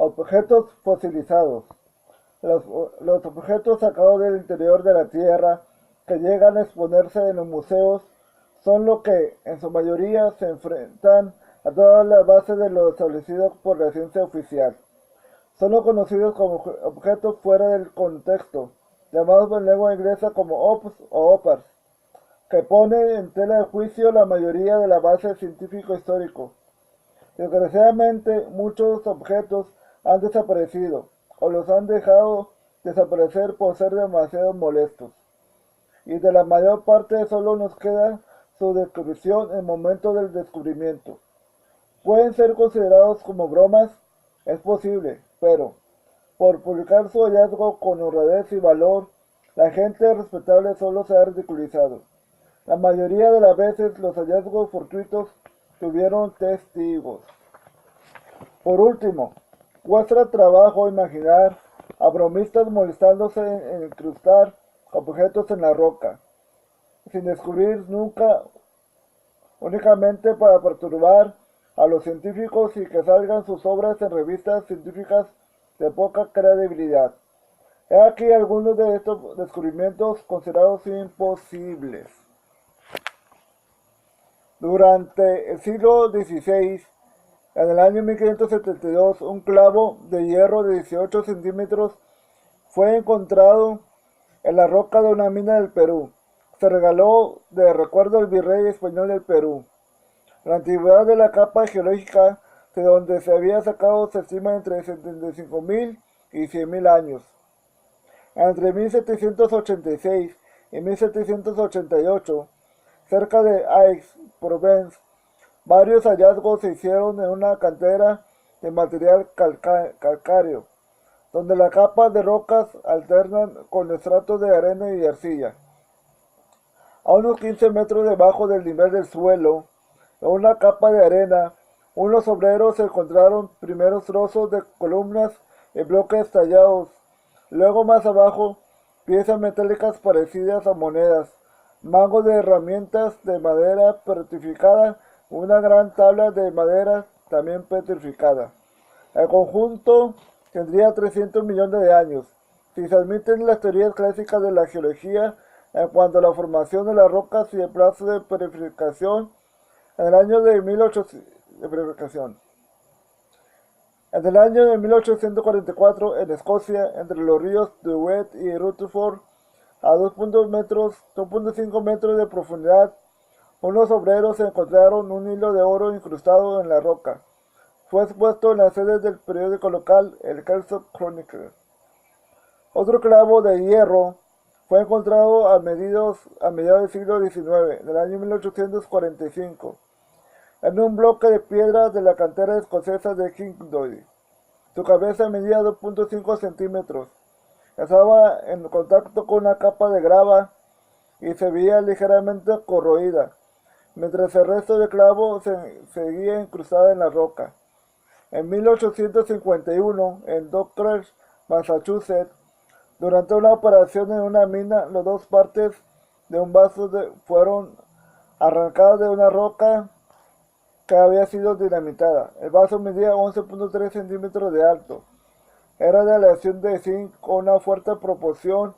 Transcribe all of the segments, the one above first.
Objetos fosilizados. Los, los objetos sacados del interior de la Tierra que llegan a exponerse en los museos son lo que, en su mayoría, se enfrentan a todas las bases de lo establecido por la ciencia oficial. Son los conocidos como objetos fuera del contexto, llamados en lengua inglesa como OPS o OPARS, que ponen en tela de juicio la mayoría de la base científico-histórico. Desgraciadamente, muchos objetos han desaparecido o los han dejado desaparecer por ser demasiado molestos, y de la mayor parte solo nos queda su descripción en el momento del descubrimiento. Pueden ser considerados como bromas, es posible, pero por publicar su hallazgo con honradez y valor, la gente respetable solo se ha ridiculizado. La mayoría de las veces los hallazgos fortuitos tuvieron testigos. Por último, cuesta trabajo imaginar a bromistas molestándose en incrustar objetos en la roca, sin descubrir nunca, únicamente para perturbar a los científicos y que salgan sus obras en revistas científicas de poca credibilidad. He aquí algunos de estos descubrimientos considerados imposibles. Durante el siglo XVI, en el año 1572, un clavo de hierro de 18 centímetros fue encontrado en la roca de una mina del Perú. Se regaló de recuerdo al virrey español del Perú. La antigüedad de la capa geológica de donde se había sacado se estima entre 75.000 y 100.000 años. Entre 1786 y 1788, cerca de Aix-Provence, varios hallazgos se hicieron en una cantera de material calcáreo, donde la capa de rocas alternan con estratos de arena y arcilla. A unos 15 metros debajo del nivel del suelo, en una capa de arena, unos obreros encontraron primeros trozos de columnas y bloques tallados. Luego más abajo, piezas metálicas parecidas a monedas, mangos de herramientas de madera petrificada, una gran tabla de madera también petrificada. El conjunto tendría 300 millones de años, si se admiten las teorías clásicas de la geología en cuanto a la formación de las rocas y el plazo de petrificación. En el año de 1844, en Escocia, entre los ríos Duet y Rutherford, a 2.5 metros de profundidad, unos obreros encontraron un hilo de oro incrustado en la roca. Fue expuesto en la sede del periódico local, el Kelso Chronicle. Otro clavo de hierro fue encontrado a mediados del siglo XIX, del año 1845, en un bloque de piedra de la cantera escocesa de Kingsdown. Su cabeza medía 2.5 centímetros. Estaba en contacto con una capa de grava y se veía ligeramente corroída, mientras el resto del clavo seguía incrustada en la roca. En 1851, en Dockers, Massachusetts, durante una operación en una mina, las dos partes de un vaso fueron arrancadas de una roca que había sido dinamitada. El vaso medía 11.3 centímetros de alto. Era de aleación de zinc con una fuerte proporción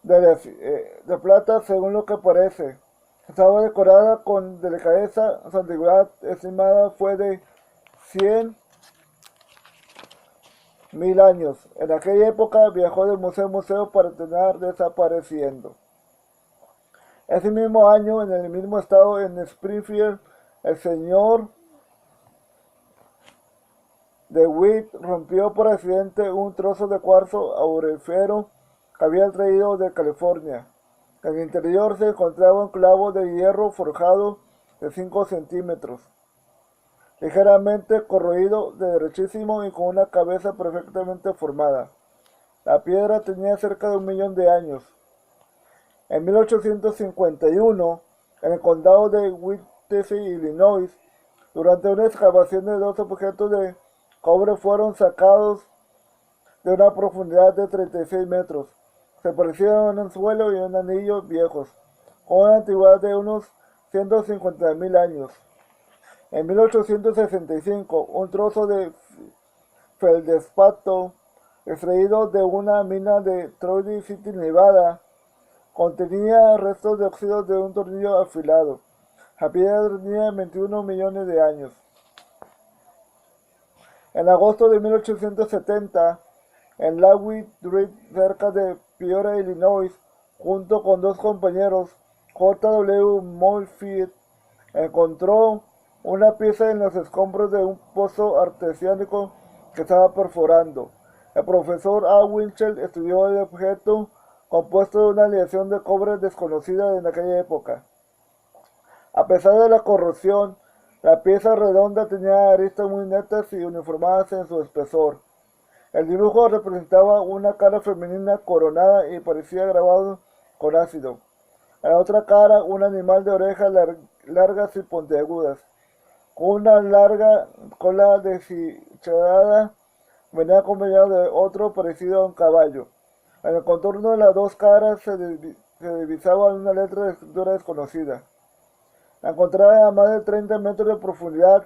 de plata, según lo que parece. Estaba decorada con delicadeza. Su antigüedad estimada fue de 100.000 años. En aquella época viajó de museo en museo para terminar desapareciendo. Ese mismo año, en el mismo estado, en Springfield, el señor DeWitt rompió por accidente un trozo de cuarzo aurífero que había traído de California. En el interior se encontraba un clavo de hierro forjado de 5 centímetros, ligeramente corroído, derechísimo y con una cabeza perfectamente formada. La piedra tenía cerca de 1 millón de años. En 1851, en el condado de Winchester, Illinois, durante una excavación de dos objetos de cobre fueron sacados de una profundidad de 36 metros. Se parecían en el suelo y en anillos viejos, con una antigüedad de unos 150.000 años. En 1865, un trozo de feldespato extraído de una mina de Troy City, Nevada. Contenía restos de óxidos de un tornillo afilado. La piedra tenía 21 millones de años. En agosto de 1870, en Lagui Street, cerca de Peoria, Illinois, junto con dos compañeros, J. W. Moorfield encontró una pieza en los escombros de un pozo artesiano que estaba perforando. El profesor A. Winchell estudió el objeto compuesto de una aleación de cobre desconocida en aquella época. A pesar de la corrosión, la pieza redonda tenía aristas muy netas y uniformadas en su espesor. El dibujo representaba una cara femenina coronada y parecía grabado con ácido. En la otra cara, un animal de orejas largas y puntiagudas, con una larga cola deshichada, venía acompañado de otro parecido a un caballo. En el contorno de las dos caras se divisaba una letra de escritura desconocida. Encontrada a más de 30 metros de profundidad,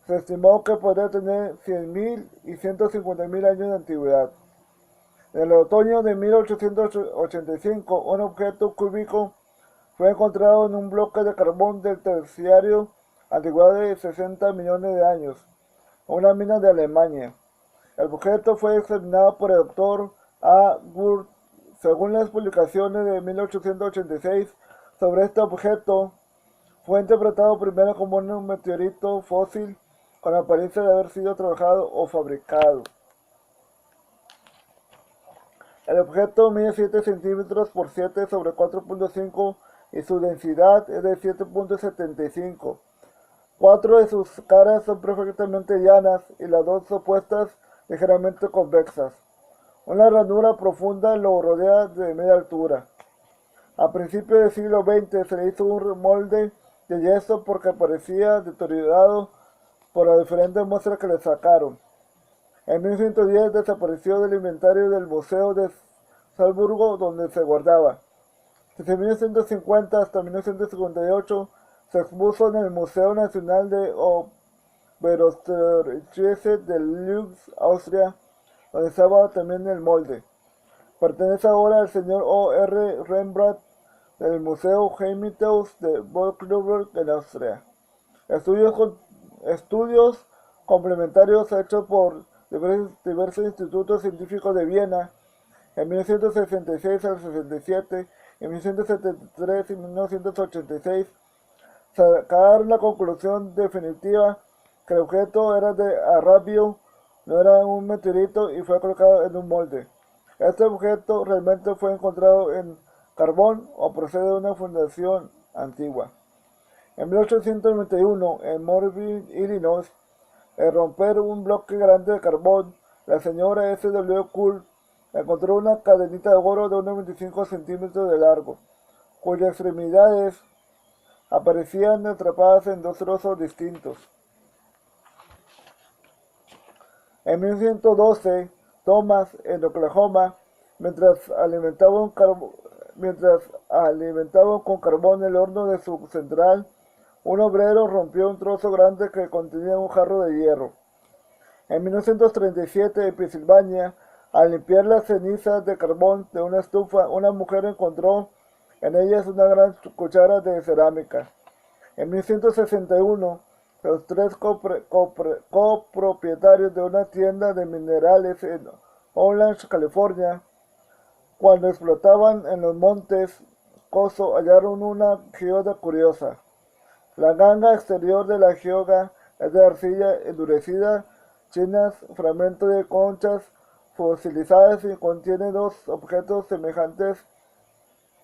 se estimó que podría tener 100.000 y 150.000 años de antigüedad. En el otoño de 1885, un objeto cúbico fue encontrado en un bloque de carbón del terciario, antigüedad de 60 millones de años, en una mina de Alemania. El objeto fue examinado por el doctor A. Gurt. Según las publicaciones de 1886 sobre este objeto, fue interpretado primero como un meteorito fósil con apariencia de haber sido trabajado o fabricado. El objeto mide 7 centímetros por 7 sobre 4.5 y su densidad es de 7.75. 4 de sus caras son perfectamente llanas y las dos opuestas ligeramente convexas. Una ranura profunda lo rodea de media altura. A principios del siglo XX se le hizo un molde de yeso porque parecía deteriorado por las diferentes muestras que le sacaron. En 1910 desapareció del inventario del Museo de Salzburgo donde se guardaba. Desde 1950 hasta 1958 se expuso en el Museo Nacional de Oberosterkirche de Lux, Austria, donde estaba también el molde. Pertenece ahora al señor O. R. Rembrandt del Museo Hermitage de Bockluber en Austria. Estudios complementarios hechos por diversos institutos científicos de Viena en 1966 al 67, en 1973 y 1986 sacaron la conclusión definitiva que el objeto era de Arabio, no era un meteorito y fue colocado en un molde. Este objeto realmente fue encontrado en carbón o procede de una fundación antigua. En 1891, en Morville, Illinois, al romper un bloque grande de carbón, la señora S. W. Cool encontró una cadenita de oro de unos 25 centímetros de largo, cuyas extremidades aparecían atrapadas en dos trozos distintos. En 1912, Thomas, en Oklahoma, mientras alimentaban con carbón el horno de su central, un obrero rompió un trozo grande que contenía un jarro de hierro. En 1937, en Pensilvania, al limpiar las cenizas de carbón de una estufa, una mujer encontró en ellas una gran cuchara de cerámica. En 1961, los tres copropietarios de una tienda de minerales en Orange, California, cuando explotaban en los montes Coso, hallaron una geoda curiosa. La ganga exterior de la geoda es de arcilla endurecida, chinas, fragmentos de conchas fosilizadas y contiene dos objetos semejantes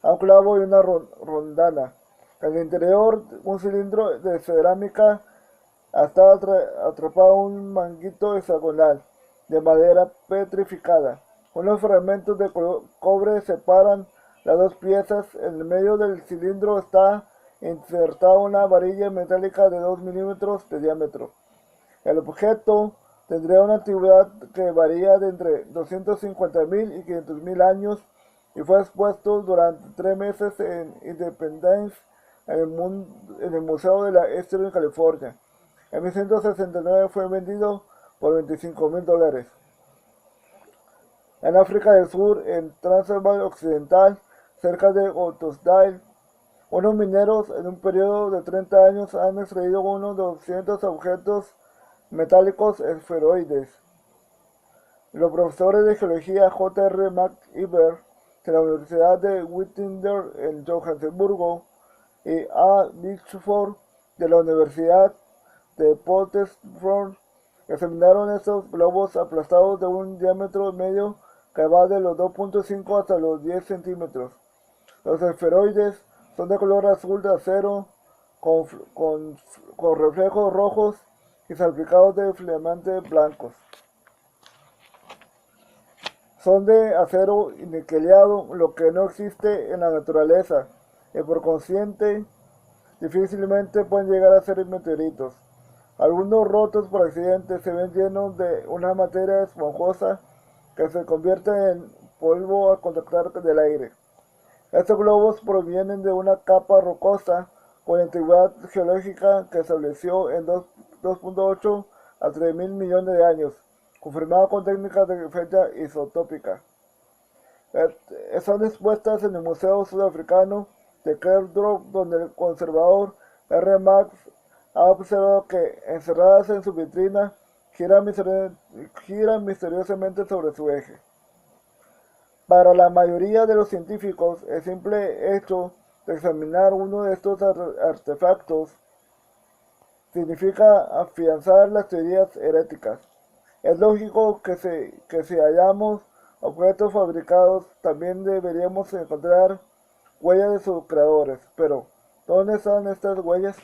a un clavo y una rondana. En el interior, un cilindro de cerámica estaba atrapado un manguito hexagonal de madera petrificada. Unos fragmentos de cobre separan las dos piezas. En el medio del cilindro está insertada una varilla metálica de 2 milímetros de diámetro. El objeto tendría una antigüedad que varía de entre 250.000 y 500.000 años y fue expuesto durante 3 meses en Independence, en el Museo de la Eastern California. En 1969 fue vendido por $25.000. En África del Sur, en Transvaal Occidental, cerca de Ottosdale, unos mineros en un periodo de 30 años han extraído unos 200 objetos metálicos esferoides. Los profesores de geología J. R. McIver de la Universidad de Witwatersrand en Johannesburgo y A. Mitchell de la Universidad de Potchefstroom examinaron estos globos aplastados de un diámetro medio que va de los 2.5 hasta los 10 centímetros. Los esferoides son de color azul de acero con, con reflejos rojos y salpicados de flamantes blancos. Son de acero niquelado, lo que no existe en la naturaleza, y por consiguiente difícilmente pueden llegar a ser meteoritos. Algunos rotos por accidente se ven llenos de una materia esponjosa que se convierte en polvo al contactar con el aire. Estos globos provienen de una capa rocosa con antigüedad geológica que se estableció en 2.8 a 3.000 millones de años, confirmado con técnicas de fecha isotópica. Están expuestas en el Museo Sudafricano de Klerksdorp, donde el conservador R. Max ha observado que, encerradas en su vitrina, giran misteriosamente sobre su eje. Para la mayoría de los científicos, el simple hecho de examinar uno de estos artefactos significa afianzar las teorías heréticas. Es lógico que si hallamos objetos fabricados, también deberíamos encontrar huellas de sus creadores. Pero, ¿dónde están estas huellas?